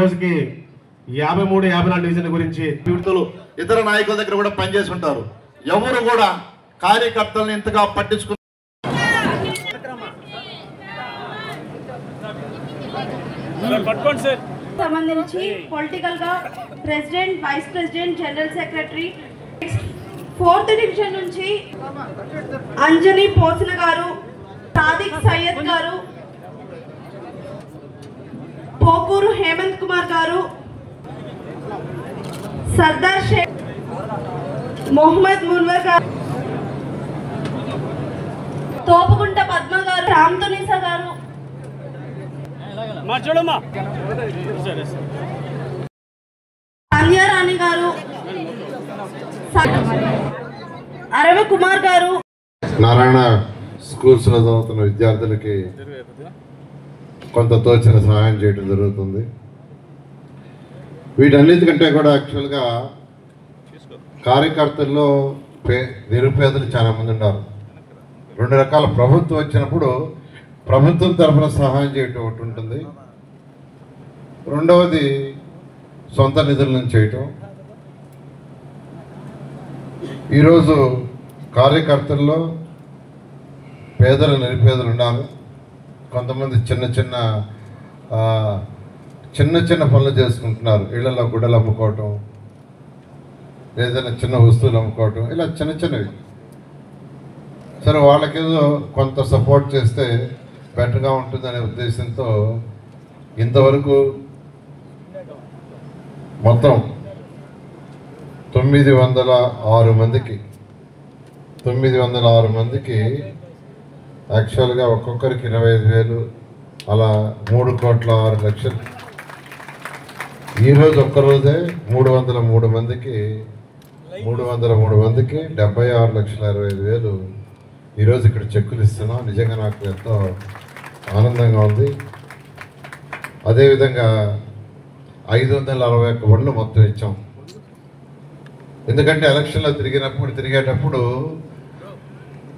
రోజుకి 53, 54 డివిజన్ గురించి విడుదలు ఇతర నాయకుల దగ్గర కూడా పనిచేసి ఉంటారు. ఎవరు కూడా కార్యకర్తలను ఇంతగా పట్టించుకున్నారు. సంబంధించి పొలిటికల్ గా president, vice president, general secretary 4th division నుంచి అంజనీ పోసిన గారు, సాదిక్ సయ్యద్ గారు, పోకూరు హేమంత్ కుమార్ గారు, సర్దార్ షేక్ మొహమ్మద్ మున్వర్ గారు, తోపుగుంట పద్మ గారు, రామ్ తునిసా గారు, సంధ్యా రాణి గారు, అరవ కుమార్ గారు. నారాయణ స్కూల్స్ లో చదువుతున్న విద్యార్థులకి కొంత తోచిన సహాయం చేయడం జరుగుతుంది. వీటన్నిటికంటే కూడా యాక్చువల్గా కార్యకర్తల్లో నిరుపేదలు చాలా మంది ఉన్నారు. 2 రకాల ప్రభుత్వం వచ్చినప్పుడు ప్రభుత్వం తరఫున సహాయం చేయటం ఒకటి ఉంటుంది, రెండవది సొంత నిధుల నుంచి చేయటం. ఈరోజు కార్యకర్తల్లో పేదలు నిరుపేదలు ఉన్నారు. కొంతమంది చిన్న చిన్న పనులు చేసుకుంటున్నారు. ఇళ్లలో గుడ్డలు అమ్ముకోవటం, ఏదైనా చిన్న వస్తువులు అమ్ముకోవటం, ఇలా చిన్నవి. సరే, వాళ్ళకేదో కొంత సపోర్ట్ చేస్తే బెటర్గా ఉంటుందనే ఉద్దేశంతో ఇంతవరకు మొత్తం 906 మందికి యాక్చువల్గా ఒక్కొక్కరికి 25,000, అలా 3,06,00,000. ఈరోజు ఒక్కరోజే 303 మందికి 76,65,000 ఈరోజు ఇక్కడ చెక్కులు ఇస్తున్నాం. నిజంగా నాకు ఎంతో ఆనందంగా ఉంది. అదేవిధంగా 561 బండ్లు మొత్తం ఇచ్చాం. ఎందుకంటే ఎలక్షన్లో తిరిగేటప్పుడు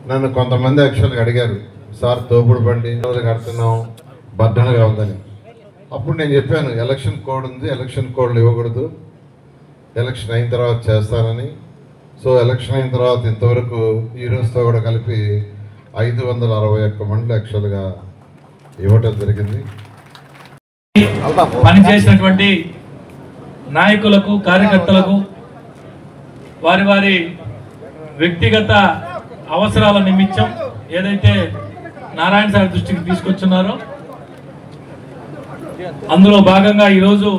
నన్ను కొంతమంది యాక్చువల్గా అడిగారు, సార్ తోపుడు బండి కడుతున్నాం, బద్దనగా ఉందని. అప్పుడు నేను చెప్పాను, ఎలక్షన్ కోడ్ ఉంది, ఎలక్షన్ కోడ్లు ఇవ్వకూడదు, ఎలక్షన్ అయిన తర్వాత చేస్తానని. సో ఎలక్షన్ అయిన తర్వాత ఇంతవరకు ఈ రోజుతో కూడా కలిపి 561 బండ్లు యాక్చువల్గా ఇవ్వటం జరిగింది. పనిచేసినటువంటి నాయకులకు, కార్యకర్తలకు వారి వారి వ్యక్తిగత అవసరాల నిమిత్తం ఏదైతే నారాయణ సార్ దృష్టికి తీసుకొచ్చున్నారో అందులో భాగంగా ఈరోజు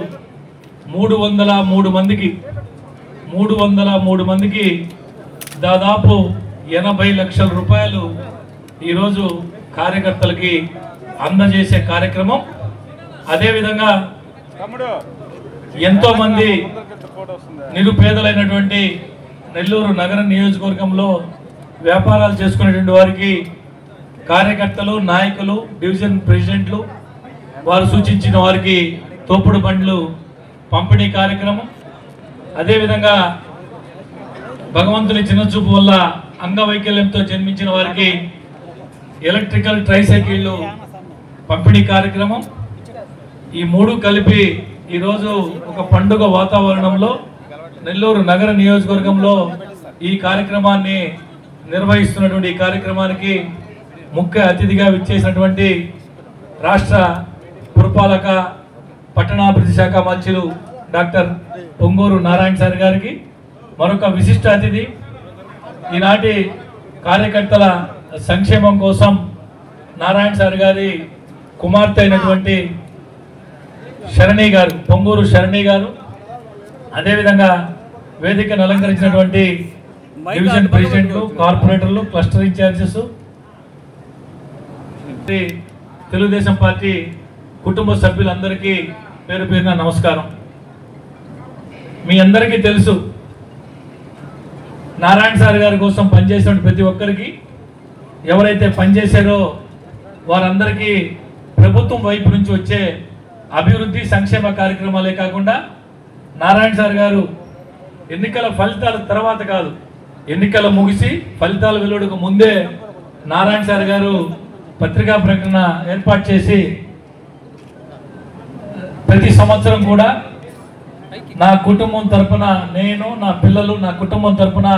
303 మందికి దాదాపు 80 లక్షల రూపాయలు ఈరోజు కార్యకర్తలకి అందజేసే కార్యక్రమం. అదేవిధంగా ఎంతో మంది నిరుపేదలైనటువంటి నెల్లూరు నగర నియోజకవర్గంలో వ్యాపారాలు చేసుకునేటువంటి వారికి కార్యకర్తలు, నాయకులు, డివిజన్ ప్రెసిడెంట్లు వారు సూచించిన వారికి తోపుడు బండ్లు పంపిణీ కార్యక్రమం. అదేవిధంగా భగవంతుని చిన్నచూపు వల్ల అంగవైకల్యంతో జన్మించిన వారికి ఎలక్ట్రికల్ ట్రైసైకిళ్ళు పంపిణీ కార్యక్రమం. ఈ 3 కలిపి ఈరోజు ఒక పండుగ వాతావరణంలో నెల్లూరు నగర నియోజకవర్గంలో ఈ కార్యక్రమాన్ని నిర్వహిస్తున్నటువంటి ఈ కార్యక్రమానికి ముఖ్య అతిథిగా విచ్చేసినటువంటి రాష్ట్ర పురపాలక పట్టణాభివృద్ధి శాఖ మంత్రులు డాక్టర్ పొంగూరు నారాయణ సార్ గారికి మరొక విశిష్ట అతిథి, ఈనాటి కార్యకర్తల సంక్షేమం కోసం నారాయణ సార్ గారి కుమార్తె అయినటువంటి శరణి గారు, పొంగూరు శరణి గారు, అదేవిధంగా వేదికను అలంకరించినటువంటి డివిజన్ ప్రెసిడెంట్లు, కార్పొరేటర్లు, క్లస్టర్ ఇన్ఛార్జెస్, తెలుగుదేశం పార్టీ కుటుంబ సభ్యులందరికీ పేరు పేరున నమస్కారం. మీ అందరికీ తెలుసు, నారాయణ సార్ గారి కోసం పనిచేసిన ప్రతి ఒక్కరికి, ఎవరైతే పనిచేశారో వారందరికీ ప్రభుత్వం వైపు నుంచి వచ్చే అభివృద్ధి సంక్షేమ కార్యక్రమాలే కాకుండా నారాయణ సార్ గారు ఎన్నికల ఫలితాల తర్వాత కాదు, ఎన్నికల ముగిసి ఫలితాల వెలువడకు ముందే నారాయణ సార్ గారు పత్రికా ప్రకటన ఏర్పాటు చేసి ప్రతి సంవత్సరం కూడా నా కుటుంబం తరపున నేను, నా పిల్లలు, నా కుటుంబం తరపున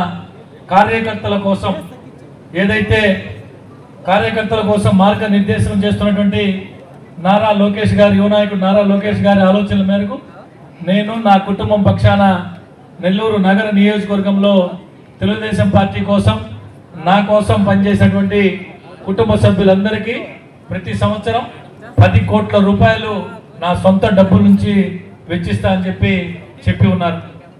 కార్యకర్తల కోసం ఏదైతే కార్యకర్తల కోసం మార్గనిర్దేశనం చేస్తున్నటువంటి నారా లోకేష్ గారి, యువ నాయకుడు నారా లోకేష్ గారి ఆలోచనల మేరకు నేను నా కుటుంబం పక్షాన నెల్లూరు నగర నియోజకవర్గంలో తెలుగుదేశం పార్టీ కోసం, నా కోసం పనిచేసేటువంటి కుటుంబ సభ్యులందరికీ ప్రతి సంవత్సరం 10 కోట్ల రూపాయలు నా సొంత డబ్బుల నుంచి వెచ్చిస్తా అని చెప్పి ఉన్నారు.